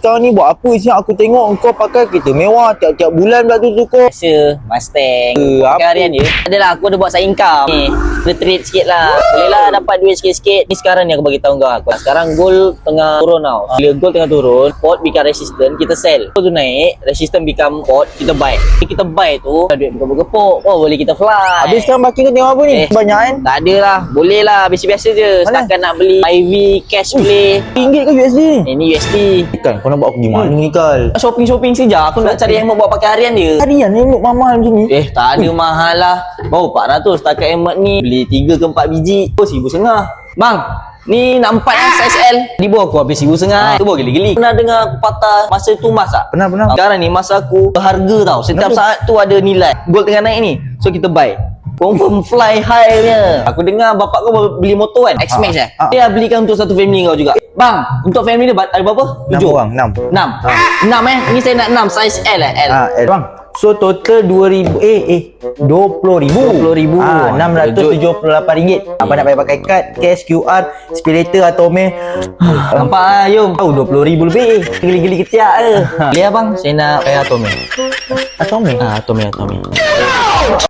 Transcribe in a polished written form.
sekarang ni buat apa sih? Aku tengok kau pakai kereta mewah tiap-tiap bulan pula tu kau. Biasa Mustang apa? pakai harian je. Adalah aku ada buat side income ni. Ada trade sikit lah. Boleh lah dapat duit sikit-sikit. Ni sekarang ni aku bagi tahu kau. Sekarang gold tengah turun tau. Bila gold tengah turun, port become resistant, kita sell. Gold tu naik, resistant become port, kita buy. Kita buy tu, duit bergepuk. Oh, boleh kita fly. Habis sekarang baki kau tengok apa ni? Banyak kan? Tak ada lah. Boleh lah. Biasa-biasa je. Mana? Setakat nak beli IV, cash boleh. RM1 ke USD? Ini USD. Kan kau nak buat aku pergi mana ni Kal? Shopping-shopping saja. Aku nak cari helmet buat pakai harian je. Harian ni untuk mahal macam ni. Tak ada mahal lah. Oh, 400 setakat helmet ni. Beli 3 ke 4 biji. Oh, RM1,500. Bang, ni nak 4 yang size L. Di bawah aku habis RM1,500. Tu baru geli-geli. Pernah dengar pepatah masa tu mas tak? Pernah. Sekarang ni masa aku berharga tau. Setiap saat tu ada nilai. Gold tengah naik ni. So kita buy. Confirm fly high punya. Aku dengar bapak kau beli motor kan? X-Max Dia belikan untuk satu family kau juga. Bang, untuk family dia ada berapa? 6 orang, 6. 6 Ni saya nak 6 size L L. L. Bang, so total 2000 20,000. 20,000. RM678. Apa nak bayar pakai kad, cash, QR, SpayLater atau Meh? Nampak lah Yum. Tahu 20,000 lebih. Geli-geli ketiak ke? Boleh abang? Saya nak pakai Atome. Atau Meh? Atome.